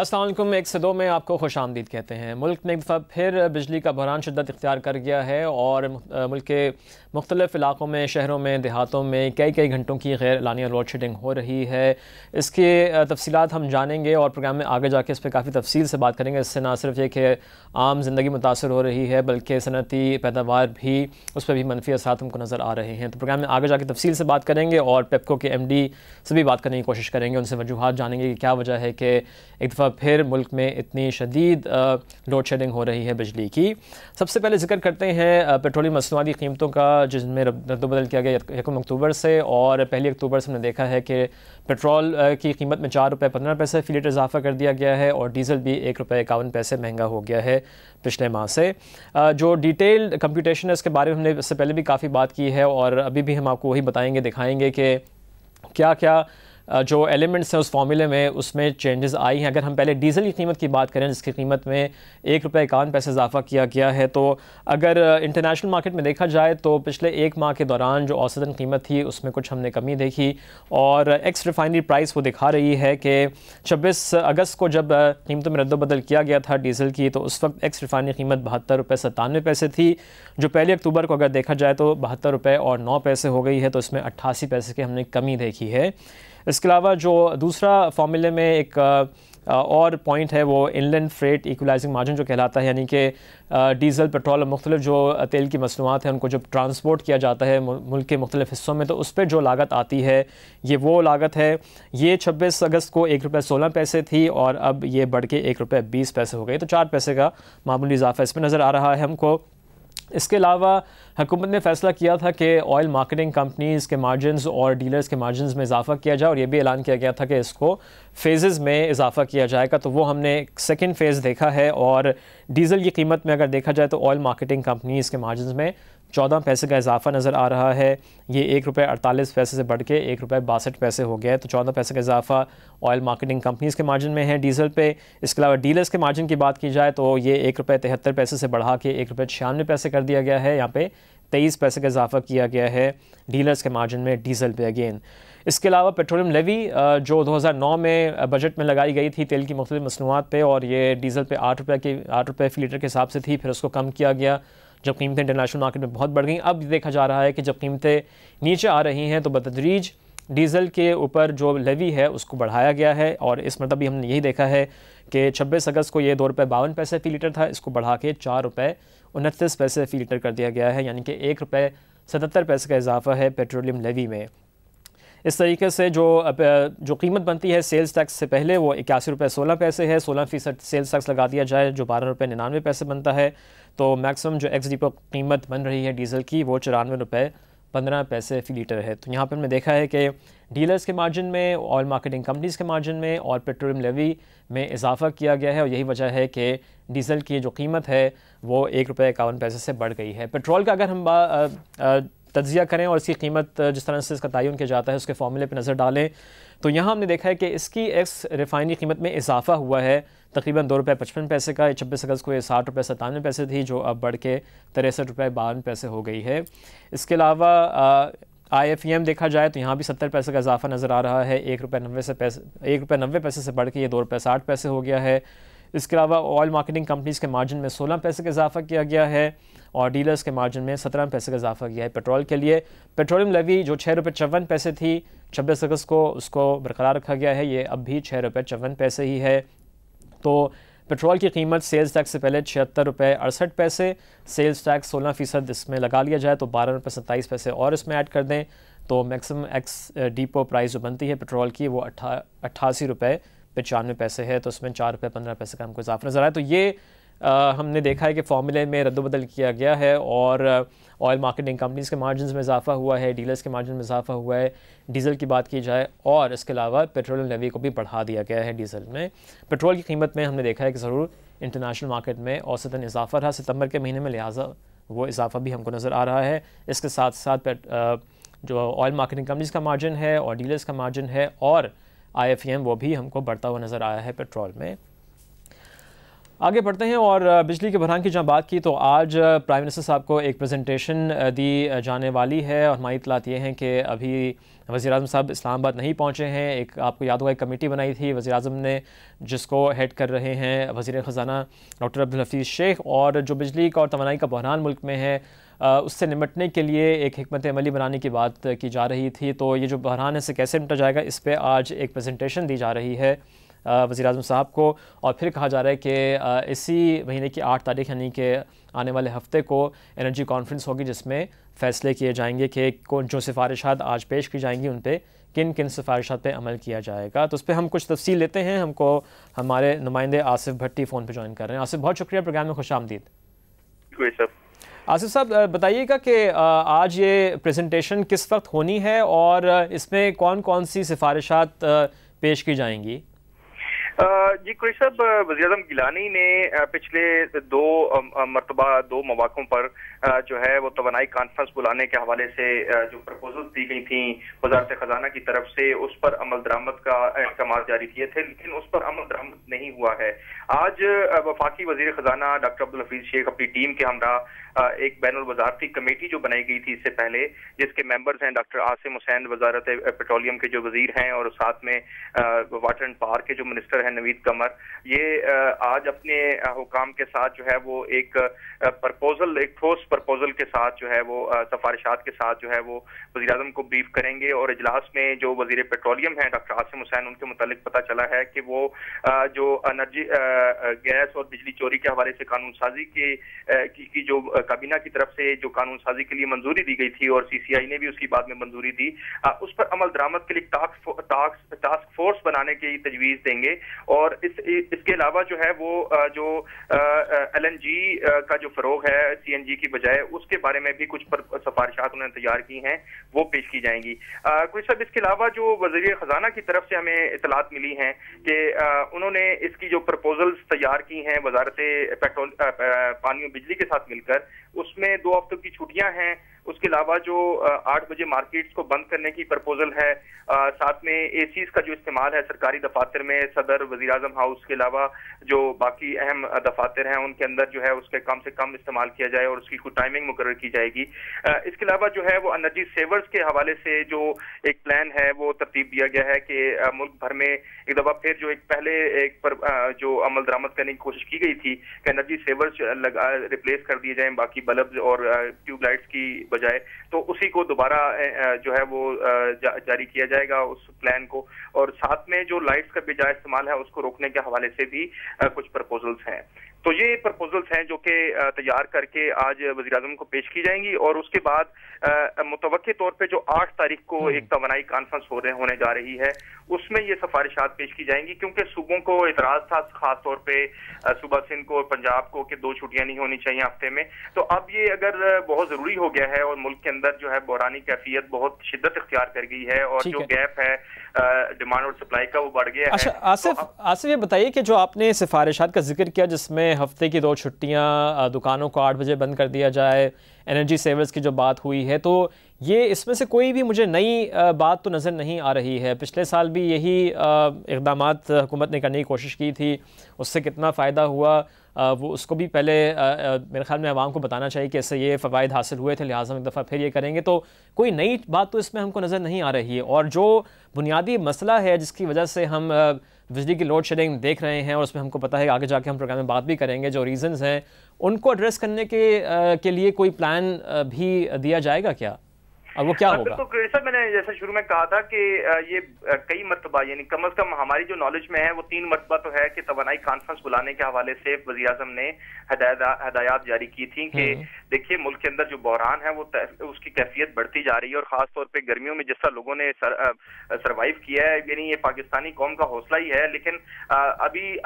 अस्सलाम वालेकुम। 1 से 2 में आपको खुश आमदीद कहते हैं। मुल्क में एक दफ़ा फिर बिजली का बहरान शिद्दत इख्तियार कर गया है और मुल्क के मुख्तलिफ़ इलाक़ों में, शहरों में, देहातों में कई घंटों की गैर एलानिया लोड शेडिंग हो रही है। इसके तफसीलात हम जानेंगे और प्रोग्राम में आगे जाके इस पर काफ़ी तफसील से बात करेंगे। इससे ना सिर्फ ये कि आम ज़िंदगी मुतासर हो रही है बल्कि सनती पैदावार भी, उस पर भी मनफी असरात हमको नज़र आ रहे हैं। तो प्रोग्राम में आगे जाके तफसील से बात करेंगे और पेप्को के MD से भी बात करने की कोशिश करेंगे, उनसे वजूहात जानेंगे कि क्या वजह है कि एक दफ़ा फिर मुल्क में इतनी शदीद लोड शेडिंग हो रही है बिजली की। सबसे पहले जिक्र करते हैं पेट्रोलियम मसनूआती कीमतों का, जिसमें रद्दबदल किया गया 1 अक्टूबर से। और 1 अक्टूबर से हमने देखा है कि पेट्रोल की कीमत में 4 रुपये 15 पैसे फ़ी लीटर इजाफा कर दिया गया है और डीज़ल भी 1 रुपये 51 पैसे महंगा हो गया है पिछले माह से। जो डिटेल्ड कंप्यूटेशन है इसके बारे में हमने इससे पहले भी काफ़ी बात की है और अभी भी हम आपको वही बताएंगे, दिखाएंगे कि क्या क्या जो एलिमेंट्स हैं उस फार्मूले में, उसमें चेंजेस आई हैं। अगर हम पहले डीज़ल की कीमत की बात करें, जिसकी कीमत में 1 रुपये 51 पैसे इजाफा किया गया है, तो अगर इंटरनेशनल मार्केट में देखा जाए तो पिछले 1 माह के दौरान जो औसतन कीमत थी उसमें कुछ हमने कमी देखी। और एक्स रिफाइनरी प्राइस वो दिखा रही है कि 26 अगस्त को जब कीमतों में रद्दबदल किया गया था डीज़ल की, तो उस वक्त एक्स रिफाइनरी कीमत 72 रुपये 97 पैसे थी, जो 1 अक्टूबर को अगर देखा जाए तो 72 रुपये और 9 पैसे हो गई है। तो इसमें 88 पैसे की हमने कमी देखी है। इसके अलावा जो दूसरा फार्मूले में एक और पॉइंट है वो इनलैंड फ्रेट इक्वलाइजिंग मार्जिन जो कहलाता है, यानी कि डीज़ल, पेट्रोल और मुख्तलिफ जो तेल की मसनूआत हैं उनको जब ट्रांसपोर्ट किया जाता है मुल्क के मुख्तलिफ हिस्सों में, तो उस पर जो लागत आती है ये वो लागत है। ये 26 अगस्त को 1 रुपये 16 पैसे थी और अब ये बढ़ के 1 रुपये 20 पैसे हो गई, तो 4 पैसे का मामूली इजाफा इसमें नज़र आ रहा है हमको। इसके अलावा हुकूमत ने फ़ैसला किया था कि ऑयल मार्केटिंग कंपनीज़ के मार्जिन्स और डीलर्स के मार्जिन्स में इजाफा किया जाए और ये भी ऐलान किया गया था कि इसको फ़ेज़ेस में इजाफा किया जाएगा। तो वो हमने सेकंड फ़ेज़ देखा है। और डीज़ल की कीमत में अगर देखा जाए तो ऑयल मार्केटिंग कंपनीज़ के मार्जिन्स में 14 पैसे का इजाफा नज़र आ रहा है। ये 1 रुपये 48 पैसे से बढ़ के 1 रुपये 62 पैसे हो गया है। तो 14 पैसे का इजाफा ऑयल मार्केटिंग कंपनीज़ के मार्जिन में है डीज़ल पे। इसके अलावा डीलर्स के मार्जिन की बात की जाए तो ये 1 रुपये 73 पैसे से बढ़ा के 1 रुपये 96 पैसे कर दिया गया है। यहाँ पे 23 पैसे का इजाफा किया गया है डीलर्स के मार्जिन में डीज़ल पे अगेन। इसके अलावा पेट्रोलियम लेवी जो 2009 में बजट में लगाई गई थी तेल की मुख्तलिफ मसनूआत पे, और ये डीज़ल पे 8 रुपये फ़ी लीटर के हिसाब से थी, फिर उसको कम किया गया जब कीमतें इंटरनेशनल मार्केट में बहुत बढ़ गई। अब देखा जा रहा है कि जब कीमतें नीचे आ रही हैं तो बतदरीज डीज़ल के ऊपर जो लेवी है उसको बढ़ाया गया है। और इस मतलब भी हमने यही देखा है कि 26 अगस्त को ये 2 रुपये 52 पैसे फ़ी लीटर था, इसको बढ़ा के 4 रुपये 29 पैसे फ़ी लीटर कर दिया गया है, यानी कि 1 रुपये 77 पैसे का इजाफा है पेट्रोलियम लेवी में। इस तरीके से जो कीमत बनती है सेल्स टैक्स से पहले वो 81 रुपये 16 पैसे है। 16% सेल्स टैक्स लगा दिया जाए जो 12 रुपये 99 पैसे बनता है, तो मैक्सिमम जो एक्स डिपो कीमत बन रही है डीज़ल की वो 94 रुपये 15 पैसे फ़ी लीटर है। तो यहाँ पर हमने देखा है कि डीलर्स के मार्जिन में, ऑयल मार्केटिंग कंपनीज़ के मार्जिन में और पेट्रोलियम लेवी में इजाफा किया गया है। और यही वजह है कि डीज़ल की जो कीमत है वो 1 रुपये 51 पैसे से बढ़ गई है। पेट्रोल का अगर हम तज्जिया करें और इसकी कीमत जिस तरह से इसका तयन किया जाता है उसके फॉर्मूले पर नज़र डालें, तो यहाँ हमने देखा है कि इसकी एक्स रिफाइनरी कीमत में इजाफा हुआ है तकरीबन 2 रुपये 55 पैसे का। 26 अगस्त को ये 60 रुपये 97 पैसे थी, जो अब बढ़ के 63 रुपये 52 पैसे हो गई है। इसके अलावा IFEM देखा जाए तो यहाँ भी 70 पैसे का इजाफा नज़र आ रहा है। 1 रुपये 90 पैसे से बढ़ के ये 2 रुपये 60 पैसे हो गया है। इसके अलावा ऑयल मार्केटिंग कंपनीज़ के मार्जिन में 16 पैसे का इजाफा किया गया है और डीलर्स के मार्जिन में 17 पैसे का इजाफा किया है। पेट्रोल के लिए पेट्रोलियम लेवी जो 6 रुपये 54 पैसे थी 26 अगस्त को, उसको बरकरार रखा गया है, ये अब भी 6 रुपये 54 पैसे ही है। तो पेट्रोल की कीमत सेल्स टैक्स से पहले 76 रुपये 68 पैसे, सेल्स टैक्स 16% इसमें लगा लिया जाए तो 12 रुपये 27 पैसे और इसमें ऐड कर दें तो मैक्सिमम एक्स डिपो प्राइस जो बनती है पेट्रोल की वो 88 रुपये 95 पैसे है। तो उसमें 4 रुपये 15 पैसे का हमको इजाफा नज़र आया। तो ये हमने देखा है कि फार्मूले में रद्दबदल किया गया है और ऑयल मार्केटिंग कंपनीज़ के मार्जिन में इजाफा हुआ है, डीलर्स के मार्जिन में इजाफा हुआ है डीज़ल की बात की जाए, और इसके अलावा पेट्रोलियम लेवी को भी बढ़ा दिया गया है डीज़ल में। पेट्रोल की कीमत में हमने देखा है कि ज़रूर इंटरनेशनल मार्केट में औसतन इजाफा रहा सितंबर के महीने में, लिहाजा वो इजाफा भी हमको नज़र आ रहा है। इसके साथ साथ जो ऑयल मार्केटिंग कंपनीज़ का मार्जिन है और डीलर्स का मार्जिन है और IFEM वो भी हमको बढ़ता हुआ नज़र आया है पेट्रोल में। आगे बढ़ते हैं और बिजली के बहरान की जहाँ बात की तो आज प्राइम मिनिस्टर साहब को एक प्रेजेंटेशन दी जाने वाली है और हमारी इतलात ये हैं कि अभी वज़ीर-ए-आज़म साहब इस्लामाबाद नहीं पहुँचे हैं। एक आपको याद होगा एक कमेटी बनाई थी वज़ीर-ए-आज़म ने जिसको हेड कर रहे हैं वज़ीर ख़ज़ाना डॉक्टर अब्दुल हफीज़ शेख, और जो बिजली का और तवानाई का बहरान मुल्क में है उससे निपटने के लिए एक हिकमत अमली बनाने की बात की जा रही थी। तो ये जो बहरान है इससे कैसे निपटा जाएगा, इस पर आज एक प्रेजेंटेशन दी जा रही है वज़ीर-ए-आज़म साहब को, और फिर कहा जा रहा है कि इसी महीने की 8 तारीख यानी कि आने वाले हफ्ते को एनर्जी कॉन्फ्रेंस होगी जिसमें फ़ैसले किए जाएंगे कि कौन जो सिफारिशात आज पेश की जाएंगी उन पर किन किन सिफारिशात पे अमल किया जाएगा। तो उस पर हम कुछ तफसील लेते हैं। हमको हमारे नुमाइंदे आसिफ भट्टी फ़ोन पर ज्वाइन कर रहे हैं। आसिफ, बहुत शुक्रिया प्रोग्राम में खुशामदीद। आसिफ साहब, बताइएगा कि आज ये प्रेजेंटेशन किस वक्त होनी है और इसमें कौन कौन सी सिफारिशात पेश की जाएंगी? जी कुरैश साहब, वज़ीर-ए-आज़म गिलानी ने पिछले दो मौक़ों पर जो है वो तवानाई कॉन्फ्रेंस बुलाने के हवाले से जो प्रपोजल दी गई थी वज़ारत ख़ज़ाना की तरफ से उस पर अमल दरामद का अहकाम जारी किए थे, लेकिन उस पर अमल दरामद नहीं हुआ है। आज वफाकी वज़ीर ख़ज़ाना डॉक्टर अब्दुल हफीज़ शेख अपनी टीम के हमरा एक बैनुल वज़ारती कमेटी जो बनाई गई थी इससे पहले, जिसके मेंबर्स हैं डॉक्टर आसिम हुसैन वज़ारत पेट्रोलियम के जो वज़ीर हैं और साथ में वाटर एंड पावर के जो मिनिस्टर हैं नवीद कमर, ये आज अपने हुकाम के साथ जो है वो एक प्रपोजल, एक ठोस प्रपोजल के साथ जो है वो सिफारिशात के साथ जो है वो वज़ीर-ए-आज़म को ब्रीफ करेंगे। और इजलास में जो वज़ीर पेट्रोलियम है डॉक्टर आसिम हुसैन, उनके मुतालिक पता चला है कि वो जो एनर्जी गैस और बिजली चोरी के हवाले से कानून साजी की जो काबीना की तरफ से जो कानून साजी के लिए मंजूरी दी गई थी और सीसीआई ने भी उसकी बाद में मंजूरी दी, उस पर अमल दरामद के लिए टास्क फोर्स बनाने की तजवीज़ देंगे। और इसके अलावा जो है वो जो LNG का जो फरोग है CNG की बजाय, उसके बारे में भी कुछ सिफारिशात उन्होंने तैयार की हैं, वो पेश की जाएंगी। कुछ सब इसके अलावा जो वज़ीर ख़ज़ाना की तरफ से हमें इतलात मिली हैं कि उन्होंने इसकी जो प्रपोजल्स तैयार की हैं वज़ारत पेट्रोल पानी और बिजली के साथ मिलकर, उसमें 2 हफ्तों की छुट्टियां हैं। उसके अलावा जो 8 बजे मार्केट्स को बंद करने की प्रपोजल है, साथ में एसीज का जो इस्तेमाल है सरकारी दफातर में, सदर, वज़ीर-ए-आज़म हाउस के अलावा जो बाकी अहम दफातर हैं उनके अंदर जो है उसके कम से कम इस्तेमाल किया जाए और उसकी कोई टाइमिंग मुकर्रर की जाएगी। इसके अलावा जो है वो एनर्जी सेवर्स के हवाले से जो एक प्लान है वो तरतीब दिया गया है कि मुल्क भर में एक दफा फिर जो एक पहले एक पर जो अमल दरामद करने की कोशिश की गई थी कि एनर्जी सेवर्स रिप्लेस कर दिए जाए बाकी बल्ब और ट्यूबलाइट्स की बजाय, तो उसी को दोबारा जो है वो जारी किया जाएगा उस प्लान को। और साथ में जो लाइट्स का बेजा इस्तेमाल है उसको रोकने के हवाले से भी कुछ प्रपोजल्स हैं। तो ये प्रपोजल्स हैं जो कि तैयार करके आज वज़ीर-ए-आज़म को पेश की जाएंगी और उसके बाद मुतवक्के तौर पे जो 8 तारीख को एक तवानाई कॉन्फ्रेंस होने जा रही है उसमें ये सिफारिशात पेश की जाएंगी, क्योंकि सूबों को इतराज था खास तौर पे सूबा सिंध को और पंजाब को कि 2 छुट्टियां नहीं होनी चाहिए हफ्ते में। तो अब ये अगर बहुत जरूरी हो गया है और मुल्क के अंदर जो है बहरानी कैफियत बहुत शिद्दत इख्तियार कर गई है और जो गैप है डिमांड और सप्लाई का वो बढ़ गया है। अच्छा आसिफ ये बताइए कि जो आपने सिफारिशात का जिक्र किया जिसमें हफ्ते की 2 छुट्टियां, दुकानों को 8 बजे बंद कर दिया जाए, एनर्जी सेवर्स की जो बात हुई है, तो ये इसमें से कोई भी मुझे नई बात तो नज़र नहीं आ रही है। पिछले साल भी यही इक़दामात हुकूमत ने करने की कोशिश की थी, उससे कितना फ़ायदा हुआ वो उसको भी पहले मेरे ख्याल में आवाम को बताना चाहिए कि इससे ये फ़वाइद हासिल हुए थे, लिहाजा हम एक दफ़ा फिर ये करेंगे। तो कोई नई बात तो इसमें हमको नज़र नहीं आ रही है। और जो बुनियादी मसला है जिसकी वजह से हम बिजली की लोड शेडिंग देख रहे हैं और उसमें हमको पता है आगे जाके हम प्रोग्राम में बात भी करेंगे, जो रीज़न्स हैं उनको एड्रेस करने के लिए कोई प्लान भी दिया जाएगा क्या, और वो क्या होगा? तो सर मैंने जैसे शुरू में कहा था कि ये कई मरतबा यानी कम अज कम हमारी जो नॉलेज में है वो 3 मरतबा तो है कि तवानाई कॉन्फ्रेंस बुलाने के हवाले से वज़ीर-ए-आज़म ने हदायत जारी की थी कि देखिए मुल्क के अंदर जो बहरान है वो उसकी कैफियत बढ़ती जा रही है और खास तौर पे गर्मियों में जिस तरह लोगों ने सर्वाइव किया है, यानी ये पाकिस्तानी कौम का हौसला ही है। लेकिन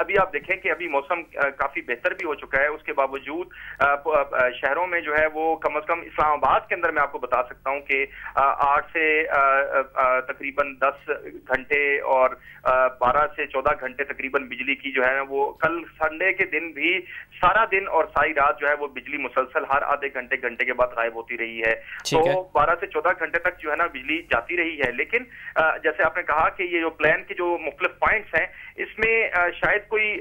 अभी आप देखें कि अभी मौसम काफी बेहतर भी हो चुका है, उसके बावजूद शहरों में जो है वो कम अज कम इस्लामाबाद के अंदर मैं आपको बता सकता हूँ कि 8 से तकरीबन 10 घंटे और 12 से 14 घंटे तकरीबन बिजली की जो है वो कल संडे के दिन भी सारा दिन और सारी रात जो है वो बिजली मुसलसल हर आधे घंटे घंटे के बाद गायब होती रही है। तो 12 से 14 घंटे तक जो है ना बिजली जाती रही है। लेकिन जैसे आपने कहा कि ये जो प्लान के जो मुख्तलिफ पॉइंट्स हैं, इसमें शायद कोई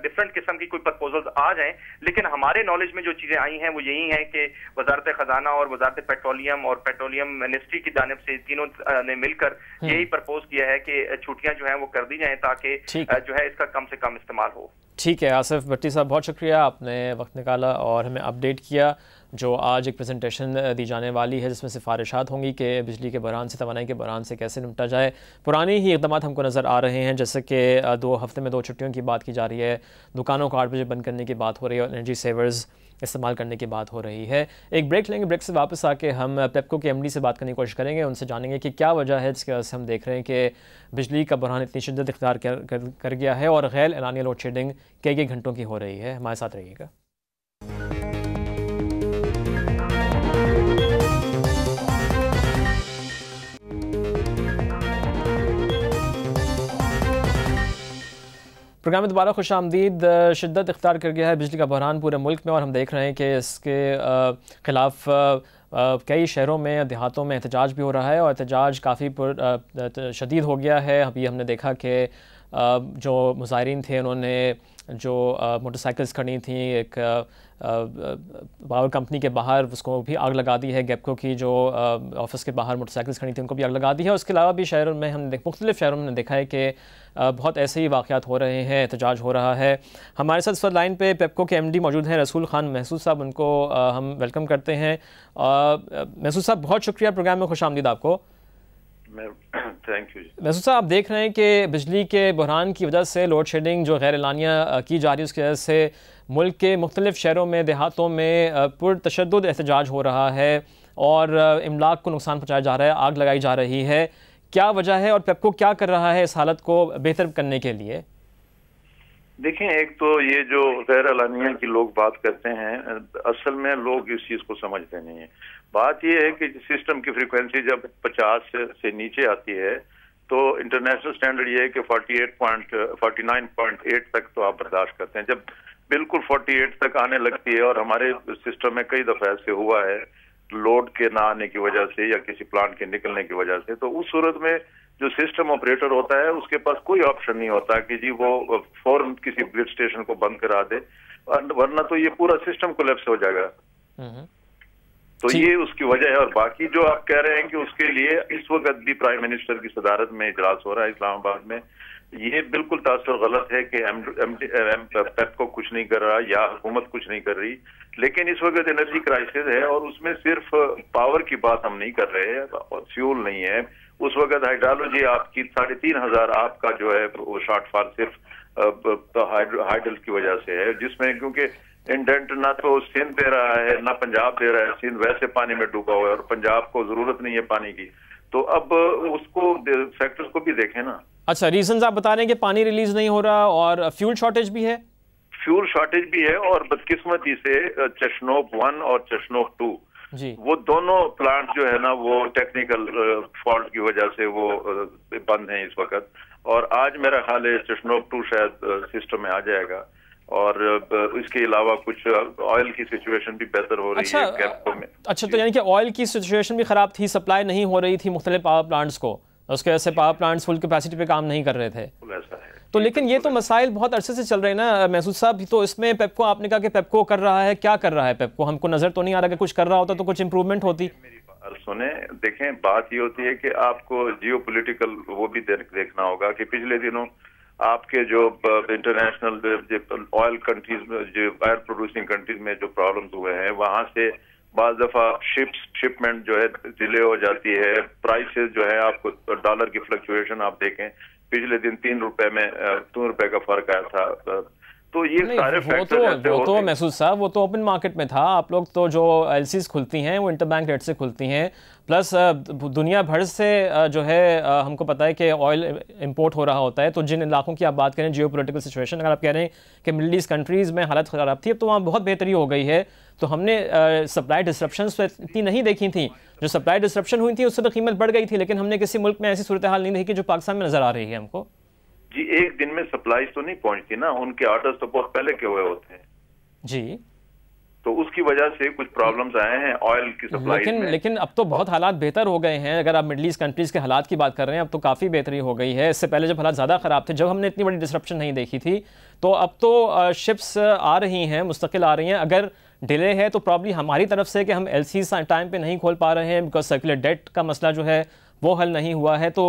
डिफरेंट किस्म की कोई प्रपोजल्स आ जाएं, लेकिन हमारे नॉलेज में जो चीजें आई हैं वो यही है कि वजारत खजाना और वजारत पेट्रोलियम और पेट्रोलियम मिनिस्ट्री की जानिब से तीनों ने मिलकर यही प्रपोज किया है कि छुट्टियां जो है वो कर दी जाएं ताकि जो है इसका कम से कम इस्तेमाल हो। ठीक है आसिफ भट्टी साहब, बहुत शुक्रिया, आपने वक्त निकाला और हमें अपडेट किया। जो आज एक प्रेजेंटेशन दी जाने वाली है जिसमें सिफारिशात होंगी कि बिजली के बहरान से, तवानाई के बहरान से कैसे निपटा जाए। पुराने ही इक़दाम हमको नज़र आ रहे हैं, जैसे कि 2 हफ्ते में 2 छुट्टियों की बात की जा रही है, दुकानों को 8 बजे बंद करने की बात हो रही है और एनर्जी सेवर्स इस्तेमाल करने की बात हो रही है। एक ब्रेक लेंगे, ब्रेक से वापस आके हम पेप्को के एमडी से बात करने की कोशिश करेंगे, उनसे जानेंगे कि क्या वजह है जिसकी वजह से हम देख रहे हैं कि बिजली का बहरान इतनी शिद्दत इख्तियार कर गया है और गैर एलानिया लोड शेडिंग कई घंटों की हो रही है। हमारे साथ रहिएगा। प्रोग्राम में दोबारा खुश आमदीद। शिद्दत इख्तियार कर गया है बिजली का बहरान पूरे मुल्क में और हम देख रहे हैं कि इसके ख़िलाफ़ कई शहरों में, देहातों में एहतजाज भी हो रहा है और एहतजाज काफ़ी शदीद हो गया है। अभी हमने देखा कि जो मुज़ाहिरीन थे उन्होंने जो मोटरसाइकिल्स खड़ी थी एक पावर कंपनी के बाहर, उसको भी आग लगा दी है। गेपको की जो ऑफिस के बाहर मोटरसाइकिल्स खड़ी थी उनको भी आग लगा दी है। उसके अलावा भी शहरों में हमने मुख्तलिफ शहरों में देखा है कि बहुत ऐसे ही वाक़यात हो रहे हैं, एहतजाज हो रहा है। हमारे साथ इस लाइन पे पेप्को के एमडी मौजूद हैं रसूल खान महसूद साहब, उनको हम वेलकम करते हैं। महसूद साहब, बहुत शुक्रिया, प्रोग्राम में खुश आमदीद आपको। Thank you. महसूद साहब, आप देख रहे हैं कि बिजली के बहरान की वजह से लोड शेडिंग जो गैर एलानिया की जा रही है उसकी वजह से मुल्क के मुख्तलिफ शहरों में, देहातों में पुरतशद्दुद एहतजाज हो रहा है और इमलाक को नुकसान पहुँचाया जा रहा है, आग लगाई जा रही है। क्या वजह है और पेप्को क्या कर रहा है इस हालत को बेहतर करने के लिए? देखें, एक तो ये जो गैर एलानिया की लोग बात करते हैं, असल में लोग इस चीज को समझते नहीं है। बात ये है कि सिस्टम की फ्रीक्वेंसी जब 50 से नीचे आती है तो इंटरनेशनल स्टैंडर्ड ये है कि 49.8 तक तो आप बर्दाश्त करते हैं। जब बिल्कुल 48 तक आने लगती है, और हमारे सिस्टम में कई दफा ऐसे हुआ है लोड के ना आने की वजह से या किसी प्लांट के निकलने की वजह से, तो उस सूरत में जो सिस्टम ऑपरेटर होता है उसके पास कोई ऑप्शन नहीं होता कि जी वो फौरन किसी ग्रिड स्टेशन को बंद करा दे, वरना तो ये पूरा सिस्टम कोलैप्स हो जाएगा। तो ये उसकी वजह है। और बाकी जो आप कह रहे हैं कि उसके लिए इस वक्त भी प्राइम मिनिस्टर की सदारत में इजलास हो रहा है इस्लामाबाद में, ये बिल्कुल तासुर गलत है कि पेप्को कुछ नहीं कर रहा या हुकूमत कुछ नहीं कर रही। लेकिन इस वक्त एनर्जी क्राइसिस है और उसमें सिर्फ पावर की बात हम नहीं कर रहे हैं और फ्यूल नहीं है। उस वक्त हाइड्रोलॉजी आपकी 3500 आपका जो है वो शॉर्टफॉल सिर्फ हाइडल की वजह से है, जिसमें क्योंकि इंडेंट ना तो सिंध दे रहा है ना पंजाब दे रहा है। सिंध वैसे पानी में डूबा हुआ है और पंजाब को जरूरत नहीं है पानी की, तो अब उसको फैक्टर्स को भी देखें ना। अच्छा, रीजंस आप बता रहे हैं कि पानी रिलीज नहीं हो रहा और फ्यूल शॉर्टेज भी है? फ्यूल शॉर्टेज भी है और बदकिस्मती से चशनोक 1 और चशनोक 2 जी, वो दोनों प्लांट जो है ना वो टेक्निकल फॉल्ट की वजह से वो बंद हैं इस वक्त। और आज मेरा ख्याल है चशनोक 2 शायद सिस्टम में आ जाएगा। और इसके अलावा कुछ ऑयल की सिचुएशन भी बेहतर हो रही है कैप्को में। अच्छा, तो यानी कि ऑयल की सिचुएशन भी खराब थी, सप्लाई नहीं हो रही थी मुख्तलिफ पावर प्लांट्स को, उसके वजह से पावर प्लांट्स फुल कैपेसिटी पे काम नहीं कर रहे थे। ऐसा है तो लेकिन ये तो मसाइल बहुत अरसे से चल रहे हैं ना महसूद साहब, तो इसमें पेप्को, आपने कहा कि पेप्को कर रहा है, क्या कर रहा है पेप्को? हमको नजर तो नहीं आ रहा कि कुछ कर रहा होता तो कुछ इंप्रूवमेंट होती। सुने, देखें, बात ये होती है कि आपको जियो पोलिटिकल वो भी देखना होगा कि पिछले दिनों आपके जो इंटरनेशनल ऑयल कंट्रीज में, जो ऑयल प्रोड्यूसिंग कंट्रीज में जो प्रॉब्लम्स हुए हैं, वहां से बाज़ दफा शिपमेंट जो है डिले हो जाती है। प्राइसेस जो है आपको डॉलर की फ्लक्चुएशन आप देखें, पिछले दिन 3 रुपए में 2 रुपए का फर्क आया था। तो ये सारे फैक्टर वो तो महसूद साहब वो तो ओपन मार्केट में था। आप लोग तो जो एलसीज खुलती हैं वो इंटरबैंक रेट से खुलती हैं, प्लस दुनिया भर से जो है हमको पता है कि ऑयल इंपोर्ट हो रहा होता है। तो जिन इलाकों की आप बात करें जियो पोलिटिकल सिचुएशन, अगर आप कह रहे हैं कि मिडल ईस्ट कंट्रीज़ में हालत ख़राब थी, अब तो वहाँ बहुत बेहतरी हो गई है। तो हमने सप्लाई डिस्ट्रप्शंस तो इतनी नहीं देखी थी, जो सप्लाई डिस्ट्रप्शन हुई थी उससे तो कीमत बढ़ गई थी, लेकिन हमने किसी मुल्क में ऐसी सूरत हाल नहीं देखी जो पाकिस्तान में नज़र आ रही है हमको। जी, एक दिन में सप्लाई तो नहीं पहुंचती ना, उनके ऑर्डर्स तो बहुत पहले के हुए होते हैं जी। तो उसकी वजह से कुछ प्रॉब्लम्स आए हैं ऑयल की सप्लाई में। लेकिन अब तो बहुत हालात बेहतर हो गए हैं। अगर आप मिडल ईस्ट कंट्रीज के हालात की बात कर रहे हैं, अब तो काफ़ी बेहतरी हो गई है। इससे पहले जब हालात ज़्यादा ख़राब थे, जब हमने इतनी बड़ी डिसरप्शन नहीं देखी थी, तो अब तो शिप्स आ रही हैं, मुस्तकिल आ रही हैं। अगर डिले है तो प्रॉब्ली हमारी तरफ से कि हम एलसी टाइम पे नहीं खोल पा रहे हैं, बिकॉज सर्कुलर डेट का मसला जो है वो हल नहीं हुआ है। तो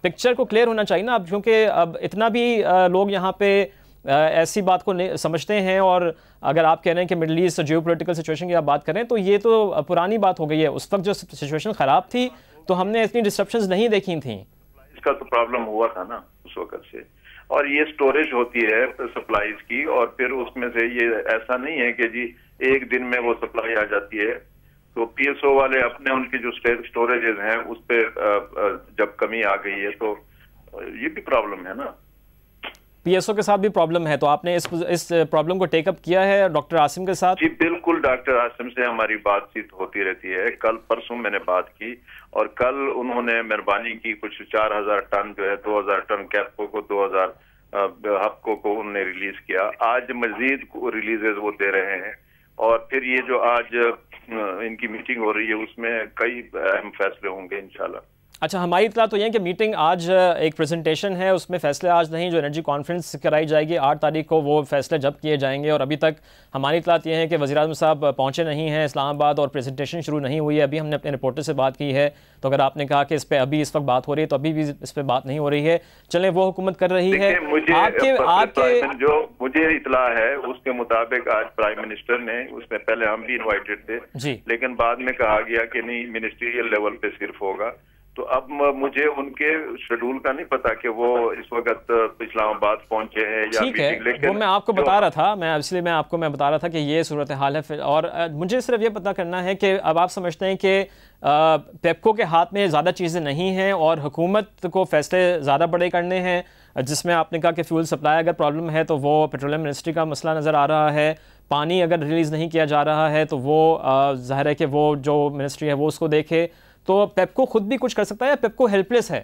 पिक्चर को क्लियर होना चाहिए ना अब, क्योंकि अब इतना भी लोग यहाँ पे ऐसी बात को समझते हैं। और अगर आप कह रहे हैं कि मिडल ईस्ट जियोपॉलिटिकल सिचुएशन की आप बात करें, तो ये तो पुरानी बात हो गई है। उस वक्त जो सिचुएशन ख़राब थी तो हमने इतनी डिस्ट्रप्शंस नहीं देखी थी। इसका तो प्रॉब्लम हुआ था ना उस वक्त से। और ये स्टोरेज होती है सप्लाईज की, और फिर उसमें से ये ऐसा नहीं है कि जी एक दिन में वो सप्लाई आ जाती है। तो पीएसओ वाले अपने उनकी जो स्टोरेजेस हैं उस पर जब कमी आ गई है तो ये भी प्रॉब्लम है ना। पीएसओ के साथ भी प्रॉब्लम है, तो आपने इस प्रॉब्लम को टेकअप किया है डॉक्टर आसिम के साथ? जी बिल्कुल, डॉक्टर आसिम से हमारी बातचीत होती रहती है। कल परसों मैंने बात की और कल उन्होंने मेहरबानी की कुछ 4000 टन जो है 2000 टन कैप्को को 2000 हफ्को को उन्होंने रिलीज किया। आज मजीद रिलीजेस वो दे रहे हैं और फिर ये जो आज इनकी मीटिंग हो रही है उसमें कई अहम फैसले होंगे इंशाल्लाह। अच्छा, हमारी इतला तो ये है कि मीटिंग आज एक प्रेजेंटेशन है, उसमें फैसले आज नहीं, जो एनर्जी कॉन्फ्रेंस कराई जाएगी 8 तारीख को, वो फैसले जब किए जाएंगे। और अभी तक हमारी इतलात ये है कि वज़ीर आज़म साहब पहुंचे नहीं हैं इस्लामाबाद और प्रेजेंटेशन शुरू नहीं हुई है। अभी हमने अपने रिपोर्टर से बात की है, तो अगर आपने कहा कि इस पर अभी इस वक्त बात हो रही है, तो अभी भी इस पर बात नहीं हो रही है। चलें, वो हुकूमत कर रही है। आपके जो मुझे इतला है उसके मुताबिक आज प्राइम मिनिस्टर ने, उसमें पहले हम भी इन्वाइटेड थे लेकिन बाद में कहा गया कि नहीं मिनिस्ट्रियल लेवल पे सिर्फ होगा। तो अब मुझे उनके शेड्यूल का नहीं पता कि वो इस वक्त इस्लामाबाद पहुंचे हैं या मीटिंग, लेकिन वो मैं आपको बता रहा था, इसलिए मैं बता रहा था कि ये सूरत हाल है। और मुझे सिर्फ ये पता करना है कि अब आप समझते हैं कि पेप्को के हाथ में ज़्यादा चीज़ें नहीं हैं और हुकूमत को फैसले ज़्यादा बड़े करने हैं, जिसमें आपने कहा कि फ्यूल सप्लाई अगर प्रॉब्लम है तो वो पेट्रोलियम मिनिस्ट्री का मसला नज़र आ रहा है। पानी अगर रिलीज़ नहीं किया जा रहा है तो वो ज़ाहिर है कि वो जो मिनिस्ट्री है वो उसको देखे। तो पेप्को खुद भी कुछ कर सकता है या पेप्को हेल्पलेस है?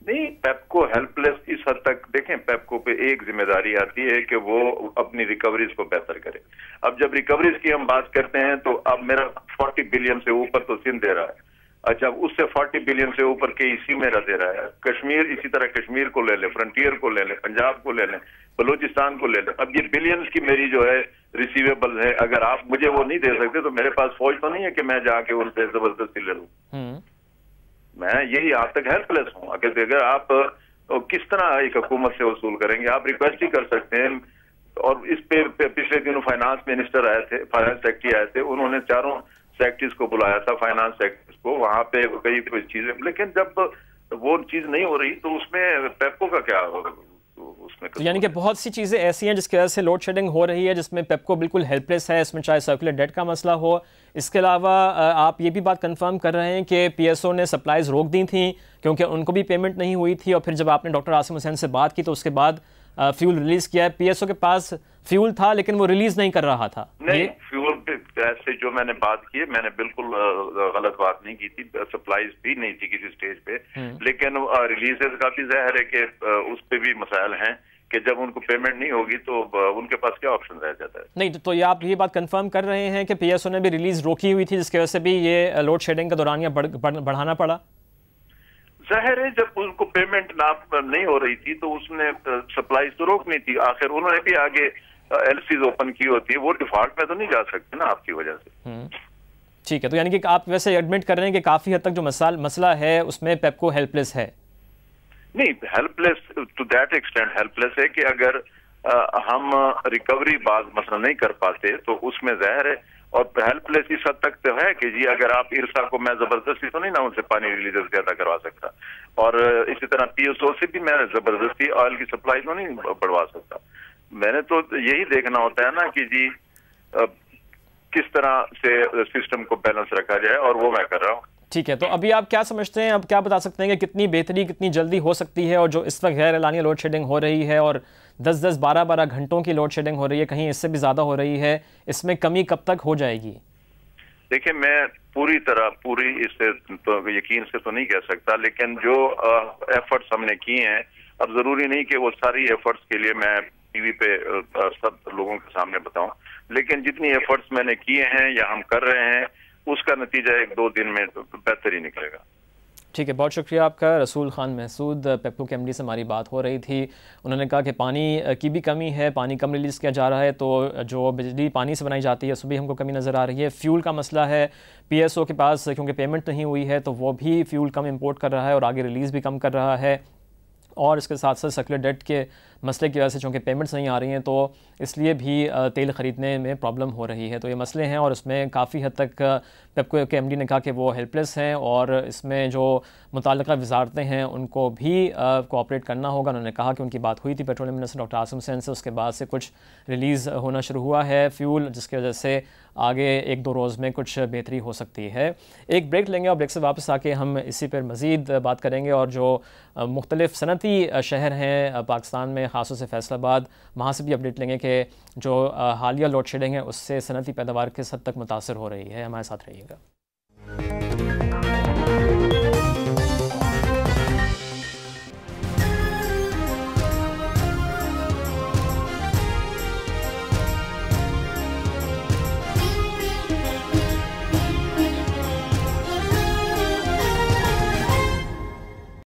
नहीं, पेप्को हेल्पलेस इस हद तक देखें, पेप्को पे एक जिम्मेदारी आती है कि वो अपनी रिकवरीज को बेहतर करे। अब जब रिकवरीज की हम बात करते हैं तो अब मेरा 40 बिलियन से ऊपर तो सिंध दे रहा है। अच्छा, उससे 40 बिलियन से ऊपर केईसी मेरा दे रहा है। कश्मीर, इसी तरह कश्मीर को ले लें, फ्रंटियर को ले लें, पंजाब को ले लें, बलूचिस्तान को ले लें। अब ये बिलियंस की मेरी जो है रिसीवेबल है, अगर आप मुझे वो नहीं दे सकते तो मेरे पास फौज तो नहीं है कि मैं जाके उनसे जबरदस्ती ले लूं। मैं यही आज तक हेल्पलेस हूँ। अगर आप किस तरह एक हुकूमत से वसूल करेंगे? आप रिक्वेस्ट ही कर सकते हैं। और इस पे पिछले दिनों फाइनेंस मिनिस्टर आए थे, फाइनेंस सेक्रेटरी आए थे, उन्होंने चारों सेक्रेटरीज को बुलाया था, फाइनेंस सेक्रेटरीज को, वहां पे कई चीजें, लेकिन जब वो चीज नहीं हो रही तो उसमें पेप्को का क्या उसमें तो यानी कि बहुत सी चीज़ें ऐसी हैं जिसकी वजह से लोड शेडिंग हो रही है, जिसमें पेप्को बिल्कुल हेल्पलेस है। इसमें चाहे सर्कुलर डेट का मसला हो, इसके अलावा आप ये भी बात कंफर्म कर रहे हैं कि पीएसओ ने सप्लाईज रोक दी थी क्योंकि उनको भी पेमेंट नहीं हुई थी। और फिर जब आपने डॉक्टर आसिम हुसैन से बात की तो उसके बाद फ्यूल रिलीज किया है। पीएसओ के पास फ्यूल था लेकिन वो रिलीज नहीं कर रहा था। नहीं, फ्यूल ऐसे जो मैंने बात की, मैंने बिल्कुल गलत बात नहीं की थी। सप्लाईज भी नहीं थी किसी स्टेज पे, लेकिन रिलीजेस का भी ज़ाहिर है कि उस पे भी मसाइल हैं कि जब उनको पेमेंट नहीं होगी तो उनके पास क्या ऑप्शन रह जाता है। नहीं, तो ये आप ये बात कंफर्म कर रहे हैं कि पीएसओ ने भी रिलीज रोकी हुई थी, जिसकी वजह से भी ये लोड शेडिंग का दौरानिया बढ़ाना पड़ा? जाहिर है, जब उनको पेमेंट नहीं हो रही थी तो उसने सप्लाई तो रोकनी थी। आखिर उन्होंने भी आगे एलसीज ओपन की होती है, वो डिफॉल्ट में तो नहीं जा सकते ना आपकी वजह से। ठीक है, तो यानी कि आप वैसे एडमिट कर रहे हैं कि काफी हद तक जो मसला है उसमें पेप्को हेल्पलेस है? नहीं, helpless to that extent helpless है कि अगर हम रिकवरी बाद मसला नहीं कर पाते तो उसमें ज़ाहिर है। और हेल्पलेस इस हद तक तो है कि जी अगर आप इरसा को, मैं जबरदस्ती तो नहीं ना उनसे पानी रिलीजेस ज्यादा करवा सकता, और इसी तरह पीएसओ से भी मैं जबरदस्ती ऑयल की सप्लाई तो नहीं बढ़वा सकता। मैंने तो यही देखना होता है ना कि जी किस तरह से सिस्टम को बैलेंस रखा जाए, और वो मैं कर रहा हूँ। ठीक है, तो अभी आप क्या समझते हैं, अब क्या बता सकते हैं कि कितनी बेहतरी कितनी जल्दी हो सकती है? और जो इस वक्त गैर एलानिया लोड शेडिंग हो रही है और 10-10, 12-12 घंटों की लोड शेडिंग हो रही है, कहीं इससे भी ज़्यादा हो रही है, इसमें कमी कब तक हो जाएगी? देखिए, मैं पूरी इससे तो यकीन से तो नहीं कह सकता, लेकिन जो एफर्ट्स हमने किए हैं, अब जरूरी नहीं कि वो सारी एफर्ट्स के लिए मैं टीवी पे सब लोगों के सामने बताऊं, लेकिन जितनी एफर्ट्स मैंने किए हैं या हम कर रहे हैं उसका नतीजा 1-2 दिन में बेहतर ही निकलेगा। ठीक है, बहुत शुक्रिया आपका। रसूल खान महसूद, पेप्को के एमडी से हमारी बात हो रही थी। उन्होंने कहा कि पानी की भी कमी है, पानी कम रिलीज़ किया जा रहा है, तो जो बिजली पानी से बनाई जाती है उसमें भी हमको कमी नज़र आ रही है। फ्यूल का मसला है, पीएसओ के पास क्योंकि पेमेंट नहीं हुई है तो वो भी फ्यूल कम इंपोर्ट कर रहा है और आगे रिलीज़ भी कम कर रहा है। और इसके साथ साथ सर्कुलर डेट के मसले की वजह से चूँकि पेमेंट्स नहीं आ रही हैं तो इसलिए भी तेल ख़रीदने में प्रॉब्लम हो रही है। तो ये मसले हैं और इसमें काफ़ी हद तक पेप्को के एमडी ने कहा कि वो हेल्पलेस हैं और इसमें जो मुताल्लिक़ा वजारतें हैं उनको भी कोऑपरेट करना होगा। उन्होंने कहा कि उनकी बात हुई थी petroleum minister doctor Asim Hussain से, उसके बाद से कुछ रिलीज़ होना शुरू हुआ है फ्यूल, जिसकी वजह से आगे 1-2 रोज़ में कुछ बेहतरी हो सकती है। एक ब्रेक लेंगे और ब्रेक से वापस आके हम इसी पर मज़ीद बात करेंगे और जो मुख्तलिफ़ सनती शहर हैं पाकिस्तान में, ख़ास तौर से फैसलाबाद, वहाँ से भी अपडेट लेंगे कि जो हालिया लोड शेडिंग है उससे सनती पैदावार किस हद तक मुतासर हो रही है। हमारे साथ रहिएगा।